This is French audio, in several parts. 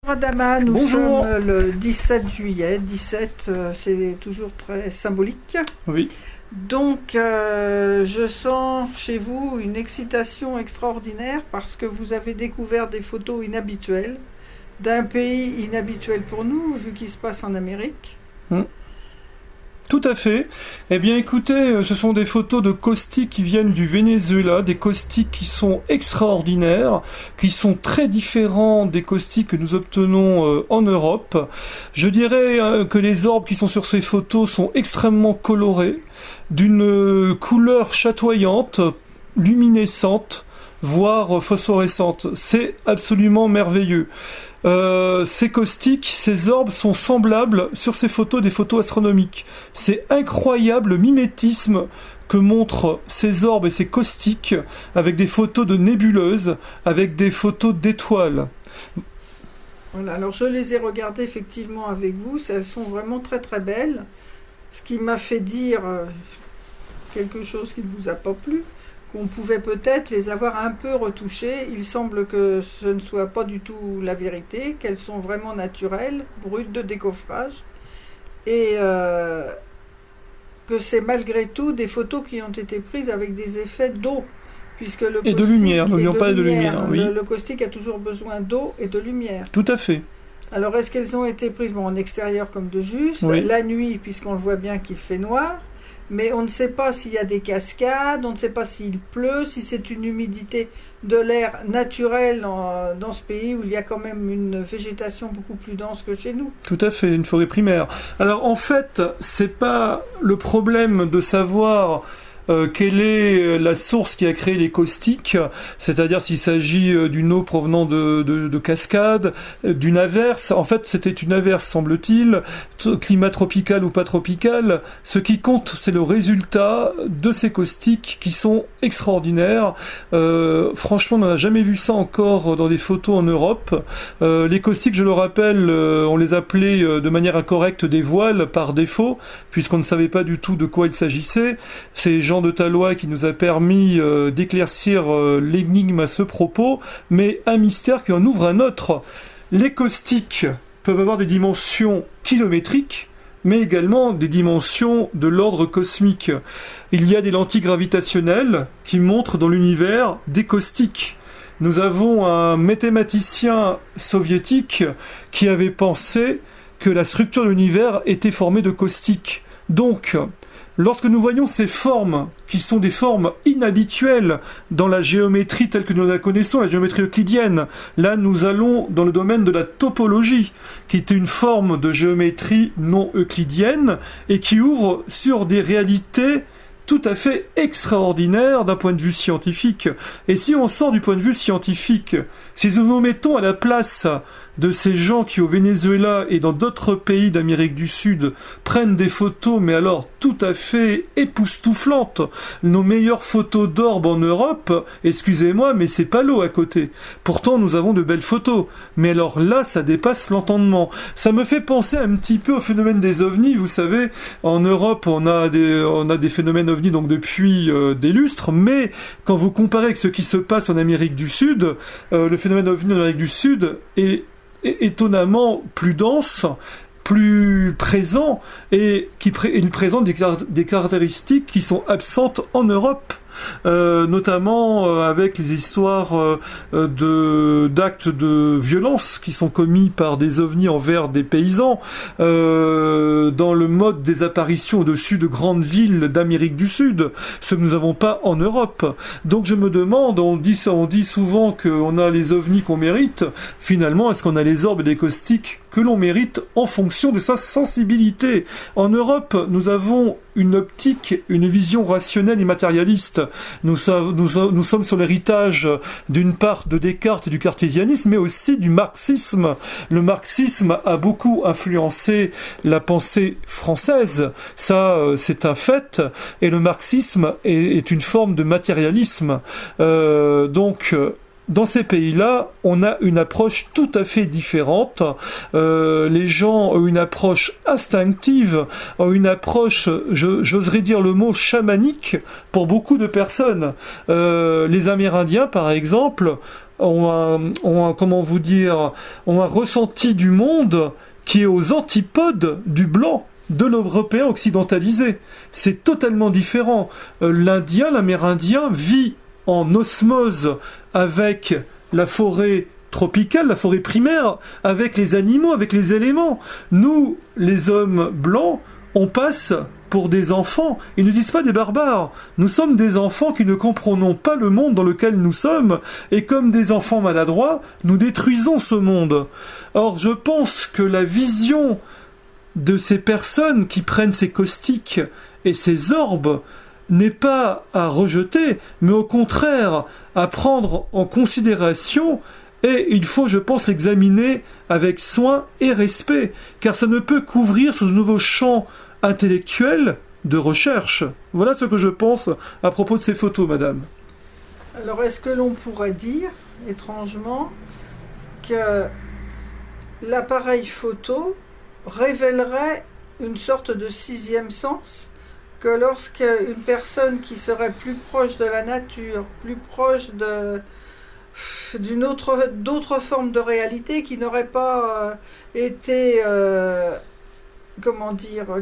Adama, nous Bonjour. sommes le 17 juillet. 17, c'est toujours très symbolique. Oui. Donc, je sens chez vous une excitation extraordinaire parce que vous avez découvert des photos inhabituelles d'un pays inhabituel pour nous, vu qu'il se passe en Amérique. Tout à fait. Eh bien écoutez, ce sont des photos de caustiques qui viennent du Venezuela, des caustiques qui sont extraordinaires, qui sont très différents des caustiques que nous obtenons en Europe. Je dirais que les orbes qui sont sur ces photos sont extrêmement colorés, d'une couleur chatoyante, luminescente, voire phosphorescente. C'est absolument merveilleux. Ces caustiques, ces orbes sont semblables sur ces photos des photos astronomiques. C'est incroyable le mimétisme que montrent ces orbes et ces caustiques avec des photos de nébuleuses, avec des photos d'étoiles. Voilà, alors je les ai regardées effectivement avec vous, elles sont vraiment très très belles. Ce qui m'a fait dire quelque chose qui ne vous a pas plu, qu'on pouvait peut-être les avoir un peu retouchées. Il semble que ce ne soit pas du tout la vérité, qu'elles sont vraiment naturelles, brutes de décoffrage, et que c'est malgré tout des photos qui ont été prises avec des effets d'eau, puisque le Et de lumière, n'oublions pas de lumière, oui. Le caustique a toujours besoin d'eau et de lumière. Tout à fait. Alors est-ce qu'elles ont été prises en extérieur comme de juste, Oui. la nuit, puisqu'on le voit bien qu'il fait noir, mais on ne sait pas s'il y a des cascades, on ne sait pas s'il pleut, si c'est une humidité de l'air naturel dans ce pays où il y a quand même une végétation beaucoup plus dense que chez nous. Tout à fait, une forêt primaire. Alors en fait, c'est pas le problème de savoir quelle est la source qui a créé les caustiques, c'est-à-dire s'il s'agit d'une eau provenant de cascades, d'une averse. En fait, c'était une averse, semble-t-il, climat tropical ou pas tropical. Ce qui compte, c'est le résultat de ces caustiques qui sont extraordinaires. Franchement, on n'a jamais vu ça encore dans des photos en Europe. Les caustiques, je le rappelle, on les appelait de manière incorrecte des voiles par défaut, puisqu'on ne savait pas du tout de quoi il s'agissait. C'est Jean de Talois qui nous a permis d'éclaircir l'énigme à ce propos, mais un mystère qui en ouvre un autre. Les caustiques peuvent avoir des dimensions kilométriques, mais également des dimensions de l'ordre cosmique. Il y a des lentilles gravitationnelles qui montrent dans l'univers des caustiques. Nous avons un mathématicien soviétique qui avait pensé que la structure de l'univers était formée de caustiques. Donc, lorsque nous voyons ces formes, qui sont des formes inhabituelles dans la géométrie telle que nous la connaissons, la géométrie euclidienne, là nous allons dans le domaine de la topologie, qui est une forme de géométrie non euclidienne et qui ouvre sur des réalités tout à fait extraordinaire d'un point de vue scientifique. Et si on sort du point de vue scientifique, si nous nous mettons à la place de ces gens qui au Venezuela et dans d'autres pays d'Amérique du Sud prennent des photos, mais alors tout à fait époustouflantes, nos meilleures photos d'orbes en Europe, excusez-moi, mais c'est pas l'eau à côté. Pourtant, nous avons de belles photos. Mais alors là, ça dépasse l'entendement. Ça me fait penser un petit peu au phénomène des ovnis. Vous savez, en Europe, on a des phénomènes ovnis donc depuis des lustres, mais quand vous comparez avec ce qui se passe en Amérique du Sud, le phénomène ovni en Amérique du Sud est étonnamment plus dense, plus présent, et il présente des caractéristiques qui sont absentes en Europe. Notamment avec les histoires d'actes de violence qui sont commis par des ovnis envers des paysans, dans le mode des apparitions au-dessus de grandes villes d'Amérique du Sud, ce que nous n'avons pas en Europe. Donc je me demande, on dit souvent qu'on a les ovnis qu'on mérite, finalement est-ce qu'on a les orbes et les caustiques que l'on mérite en fonction de sa sensibilité? En Europe, nous avons une optique, une vision rationnelle et matérialiste. Nous sommes sur l'héritage d'une part de Descartes et du cartésianisme, mais aussi du marxisme. Le marxisme a beaucoup influencé la pensée française, ça c'est un fait, et le marxisme est une forme de matérialisme. Donc dans ces pays-là, on a une approche tout à fait différente. Les gens ont une approche instinctive, ont une approche, j'oserais dire le mot chamanique pour beaucoup de personnes. Les Amérindiens, par exemple, ont un ressenti du monde qui est aux antipodes du blanc, de l'Européen occidentalisé. C'est totalement différent. L'Indien, l'Amérindien vit en osmose avec la forêt tropicale, la forêt primaire, avec les animaux, avec les éléments. Nous, les hommes blancs, on passe pour des enfants. Ils ne disent pas des barbares. Nous sommes des enfants qui ne comprenons pas le monde dans lequel nous sommes, et comme des enfants maladroits, nous détruisons ce monde. Or, je pense que la vision de ces personnes qui prennent ces caustiques et ces orbes n'est pas à rejeter, mais au contraire à prendre en considération, et il faut, je pense, l'examiner avec soin et respect, car ça ne peut qu'ouvrir ce nouveau champ intellectuel de recherche. Voilà ce que je pense à propos de ces photos, madame. Alors, est-ce que l'on pourrait dire, étrangement, que l'appareil photo révélerait une sorte de sixième sens, que lorsqu'une personne qui serait plus proche de la nature, plus proche d'autres formes de réalité, qui n'aurait pas été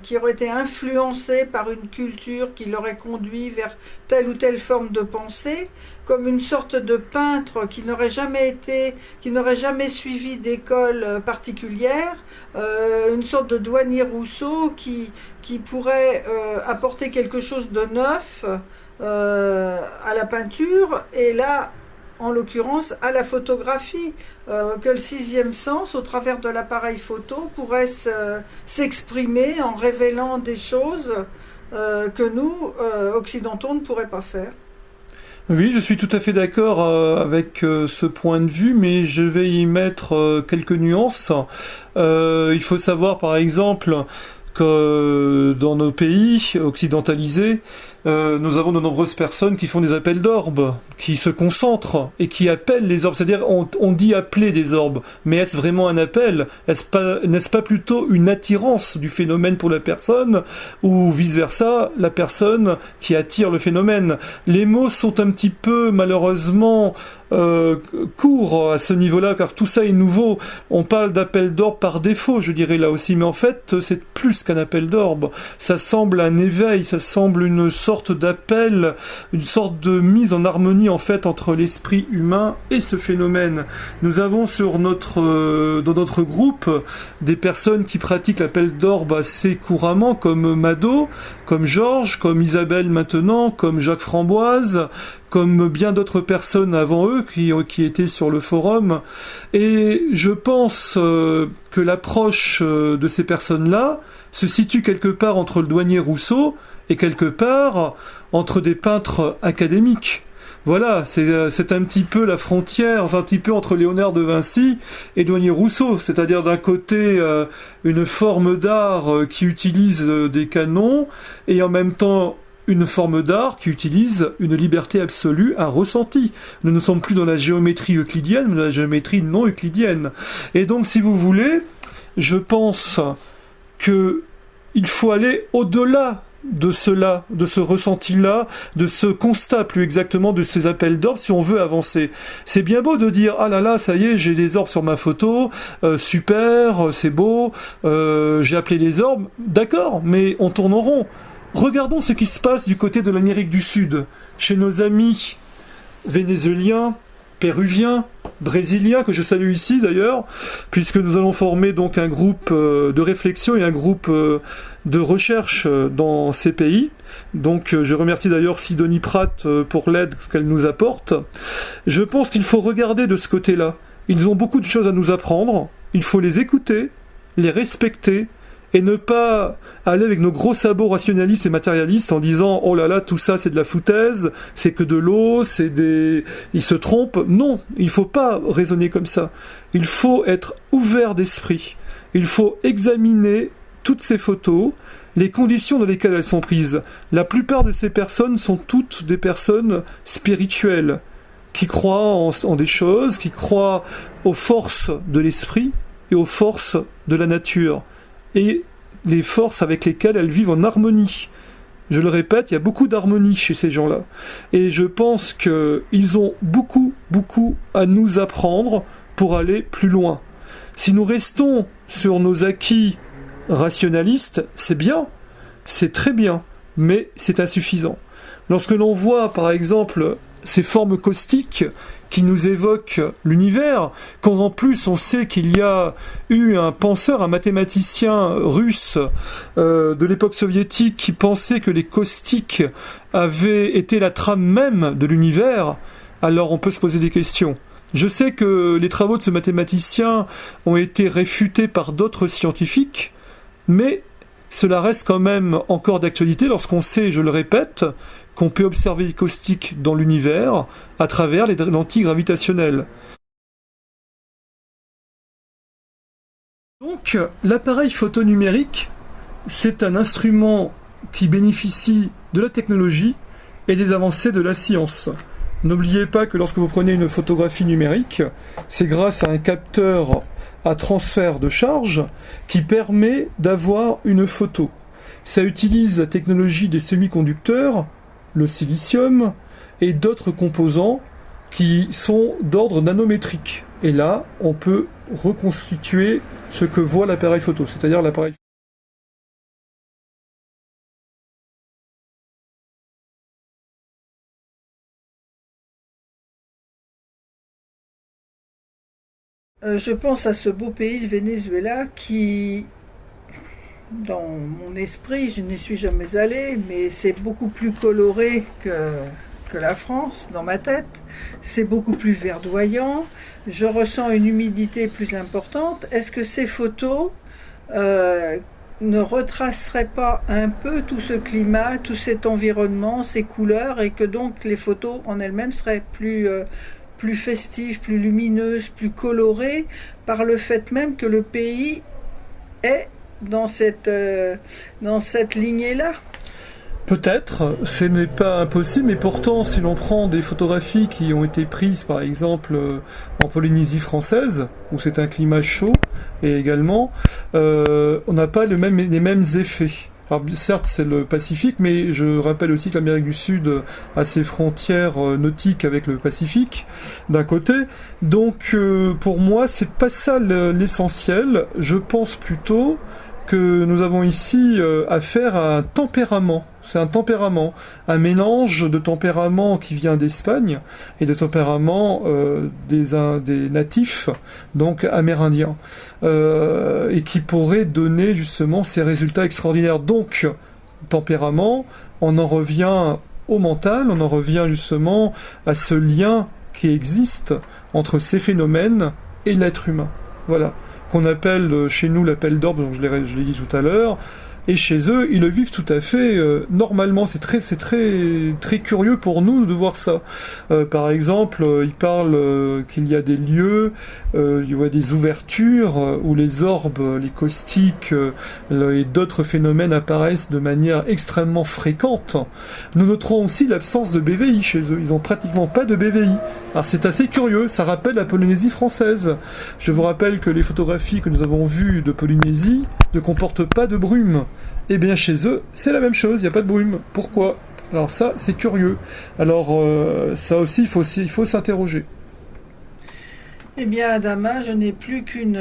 qui aurait été influencé par une culture qui l'aurait conduit vers telle ou telle forme de pensée, comme une sorte de peintre qui n'aurait jamais suivi d'école particulière, une sorte de douanier Rousseau qui pourrait apporter quelque chose de neuf à la peinture, et là, en l'occurrence, à la photographie, que le sixième sens, au travers de l'appareil photo, pourrait s'exprimer en révélant des choses que nous, occidentaux, ne pourraient pas faire. Oui, je suis tout à fait d'accord avec ce point de vue, mais je vais y mettre quelques nuances. Il faut savoir, par exemple, que dans nos pays occidentalisés, nous avons de nombreuses personnes qui font des appels d'orbes, qui se concentrent et qui appellent les orbes. C'est-à-dire, on dit appeler des orbes, mais est-ce vraiment un appel ? N'est-ce pas plutôt une attirance du phénomène pour la personne, ou vice-versa, la personne qui attire le phénomène ? Les mots sont un petit peu, malheureusement, courts à ce niveau-là, car tout ça est nouveau. On parle d'appel d'orbe par défaut, je dirais là aussi, mais en fait, c'est plus qu'un appel d'orbe. Ça semble un éveil, ça semble une sorte d'appel, une sorte de mise en harmonie en fait entre l'esprit humain et ce phénomène. Nous avons dans notre groupe des personnes qui pratiquent l'appel d'orbe assez couramment, comme Mado, comme Georges, comme Isabelle maintenant, comme Jacques Framboise, comme bien d'autres personnes avant eux qui étaient sur le forum. Et je pense que l'approche de ces personnes-là se situe quelque part entre le douanier Rousseau et quelque part entre des peintres académiques. Voilà, c'est un petit peu la frontière, un petit peu entre Léonard de Vinci et douanier Rousseau, c'est-à-dire d'un côté une forme d'art qui utilise des canons, et en même temps une forme d'art qui utilise une liberté absolue, un ressenti. Nous ne sommes plus dans la géométrie euclidienne, mais dans la géométrie non euclidienne. Et donc, si vous voulez, je pense que il faut aller au-delà de cela, de ce ressenti-là, de ce constat plus exactement de ces appels d'orbes si on veut avancer. C'est bien beau de dire « Ah là là, ça y est, j'ai des orbes sur ma photo, super, c'est beau, j'ai appelé les orbes. » D'accord, mais on tourne en rond. Regardons ce qui se passe du côté de l'Amérique du Sud, chez nos amis vénézuéliens, péruviens, brésiliens, que je salue ici d'ailleurs, puisque nous allons former donc un groupe de réflexion et un groupe de recherche dans ces pays. Donc je remercie d'ailleurs Sidonie Pratt pour l'aide qu'elle nous apporte. Je pense qu'il faut regarder de ce côté-là. Ils ont beaucoup de choses à nous apprendre, il faut les écouter, les respecter, et ne pas aller avec nos gros sabots rationalistes et matérialistes en disant « Oh là là, tout ça c'est de la foutaise, c'est que de l'eau, ils se trompent ». Non, il ne faut pas raisonner comme ça. Il faut être ouvert d'esprit. Il faut examiner toutes ces photos, les conditions dans lesquelles elles sont prises. La plupart de ces personnes sont toutes des personnes spirituelles, qui croient en des choses, qui croient aux forces de l'esprit et aux forces de la nature, et les forces avec lesquelles elles vivent en harmonie. Je le répète, il y a beaucoup d'harmonie chez ces gens-là. Et je pense qu'ils ont beaucoup, beaucoup à nous apprendre pour aller plus loin. Si nous restons sur nos acquis rationalistes, c'est bien, c'est très bien, mais c'est insuffisant. Lorsque l'on voit, par exemple, ces formes caustiques qui nous évoquent l'univers, quand en plus on sait qu'il y a eu un penseur, un mathématicien russe de l'époque soviétique qui pensait que les caustiques avaient été la trame même de l'univers, alors on peut se poser des questions. Je sais que les travaux de ce mathématicien ont été réfutés par d'autres scientifiques, mais cela reste quand même encore d'actualité lorsqu'on sait, je le répète, qu'on peut observer les caustiques dans l'univers à travers les lentilles gravitationnelles. Donc, l'appareil photo numérique, c'est un instrument qui bénéficie de la technologie et des avancées de la science. N'oubliez pas que lorsque vous prenez une photographie numérique, c'est grâce à un capteur à transfert de charge qui permet d'avoir une photo. Ça utilise la technologie des semi-conducteurs, le silicium et d'autres composants qui sont d'ordre nanométrique. Et là, on peut reconstituer ce que voit l'appareil photo, c'est-à-dire l'appareil. Je pense à ce beau pays, le Venezuela, qui, dans mon esprit, je n'y suis jamais allée, mais c'est beaucoup plus coloré que la France, dans ma tête. C'est beaucoup plus verdoyant. Je ressens une humidité plus importante. Est-ce que ces photos ne retraceraient pas un peu tout ce climat, tout cet environnement, ces couleurs, et que donc les photos en elles-mêmes seraient plus festives, plus lumineuses, plus colorées, par le fait même que le pays est dans cette lignée-là? Peut-être, ce n'est pas impossible, mais pourtant, si l'on prend des photographies qui ont été prises, par exemple, en Polynésie française, où c'est un climat chaud, et également, on n'a pas les mêmes effets. Alors, certes, c'est le Pacifique, mais je rappelle aussi que l'Amérique du Sud a ses frontières nautiques avec le Pacifique, d'un côté. Donc, pour moi, c'est pas ça l'essentiel. Je pense plutôt que nous avons ici affaire à un tempérament. C'est un tempérament, un mélange de tempérament qui vient d'Espagne et de tempérament des natifs, donc amérindiens, et qui pourrait donner justement ces résultats extraordinaires. Donc, tempérament, on en revient au mental, on en revient justement à ce lien qui existe entre ces phénomènes et l'être humain. Voilà. Qu'on appelle chez nous l'appel d'orbe, donc je l'ai dit tout à l'heure, et chez eux, ils le vivent tout à fait normalement. C'est très curieux pour nous de voir ça. Par exemple, ils parlent qu'il y a des lieux, il y a des ouvertures où les orbes, les caustiques et d'autres phénomènes apparaissent de manière extrêmement fréquente. Nous noterons aussi l'absence de BVI chez eux. Ils n'ont pratiquement pas de BVI. Alors c'est assez curieux, ça rappelle la Polynésie française. Je vous rappelle que les photographies que nous avons vues de Polynésie ne comportent pas de brume. Eh bien chez eux, c'est la même chose, il n'y a pas de brume. Pourquoi ? Alors ça, c'est curieux. Alors ça aussi, il faut s'interroger. Eh bien, Adama, je n'ai plus qu'une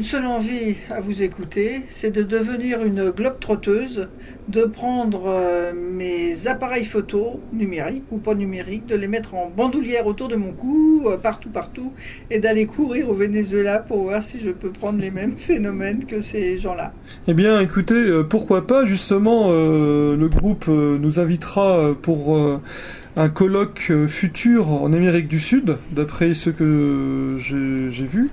seule envie à vous écouter, c'est de devenir une globe-trotteuse, de prendre mes appareils photo, numériques ou pas numériques, de les mettre en bandoulière autour de mon cou, partout, et d'aller courir au Venezuela pour voir si je peux prendre les mêmes phénomènes que ces gens-là. Eh bien, écoutez, pourquoi pas, justement, le groupe nous invitera pour un colloque futur en Amérique du Sud, d'après ce que j'ai vu.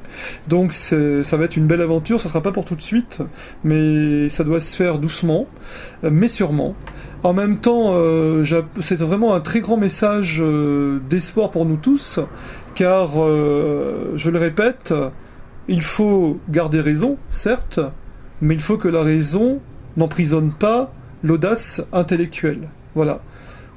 Donc ça va être une belle aventure, ça sera pas pour tout de suite, mais ça doit se faire doucement, mais sûrement. En même temps, c'est vraiment un très grand message d'espoir pour nous tous, car, je le répète, il faut garder raison, certes, mais il faut que la raison n'emprisonne pas l'audace intellectuelle. Voilà.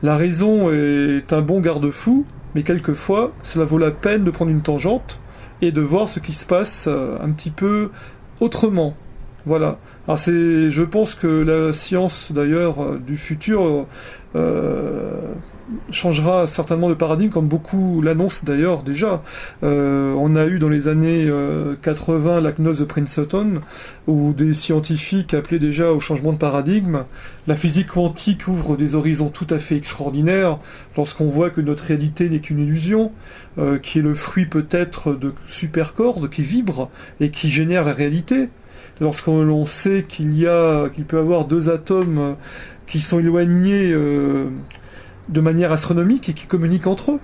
La raison est un bon garde-fou, mais quelquefois, cela vaut la peine de prendre une tangente et de voir ce qui se passe un petit peu autrement. Voilà. Alors je pense que la science d'ailleurs du futur changera certainement de paradigme, comme beaucoup l'annoncent d'ailleurs déjà. On a eu dans les années 80 la gnose de Princeton, où des scientifiques appelaient déjà au changement de paradigme. La physique quantique ouvre des horizons tout à fait extraordinaires lorsqu'on voit que notre réalité n'est qu'une illusion, qui est le fruit peut-être de supercordes qui vibrent et qui génèrent la réalité. Lorsqu'on sait qu'il peut y avoir deux atomes qui sont éloignés de manière astronomique et qui communiquent entre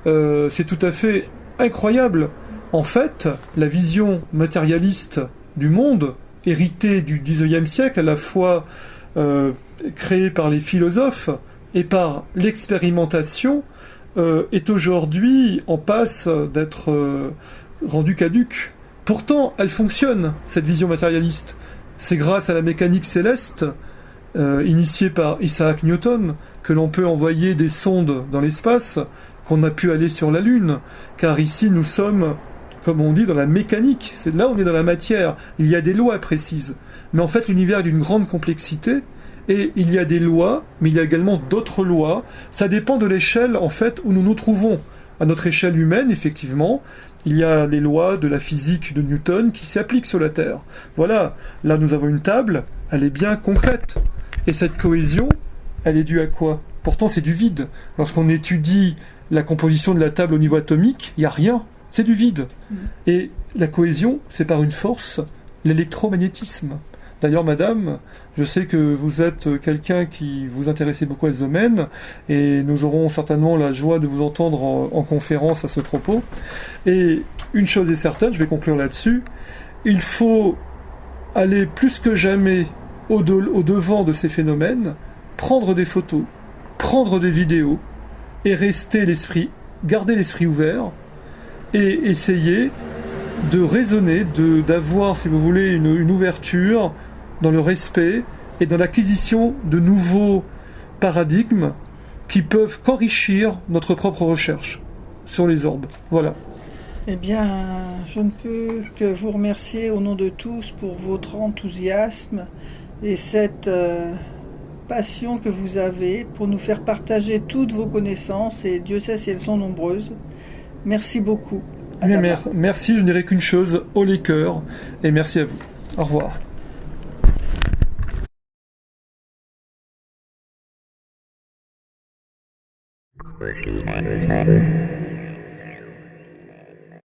eux. C'est tout à fait incroyable. En fait, la vision matérialiste du monde, héritée du XIXe siècle, à la fois créée par les philosophes et par l'expérimentation, est aujourd'hui en passe d'être rendue caduque. Pourtant, elle fonctionne, cette vision matérialiste. C'est grâce à la mécanique céleste, initiée par Isaac Newton, que l'on peut envoyer des sondes dans l'espace, qu'on a pu aller sur la Lune. Car ici, nous sommes, comme on dit, dans la mécanique. Là, on est dans la matière. Il y a des lois précises. Mais en fait, l'univers est d'une grande complexité. Et il y a des lois, mais il y a également d'autres lois. Ça dépend de l'échelle, en fait, où nous nous trouvons. À notre échelle humaine, effectivement, il y a les lois de la physique de Newton qui s'appliquent sur la Terre. Voilà, là nous avons une table, elle est bien concrète. Et cette cohésion, elle est due à quoi? Pourtant c'est du vide. Lorsqu'on étudie la composition de la table au niveau atomique, il n'y a rien, c'est du vide. Et la cohésion, c'est par une force, l'électromagnétisme. D'ailleurs, madame, je sais que vous êtes quelqu'un qui vous intéressez beaucoup à ce domaine, et nous aurons certainement la joie de vous entendre en conférence à ce propos. Et une chose est certaine, je vais conclure là-dessus, il faut aller plus que jamais au-devant de ces phénomènes, prendre des photos, prendre des vidéos, et garder l'esprit ouvert, et essayer de raisonner, d'avoir, si vous voulez, une ouverture dans le respect et dans l'acquisition de nouveaux paradigmes qui peuvent qu'enrichir notre propre recherche sur les orbes. Voilà. Eh bien, je ne peux que vous remercier au nom de tous pour votre enthousiasme et cette passion que vous avez pour nous faire partager toutes vos connaissances, et Dieu sait si elles sont nombreuses. Merci beaucoup. Merci, je ne dirai qu'une chose, haut les cœurs, et merci à vous. Au revoir. Thank you.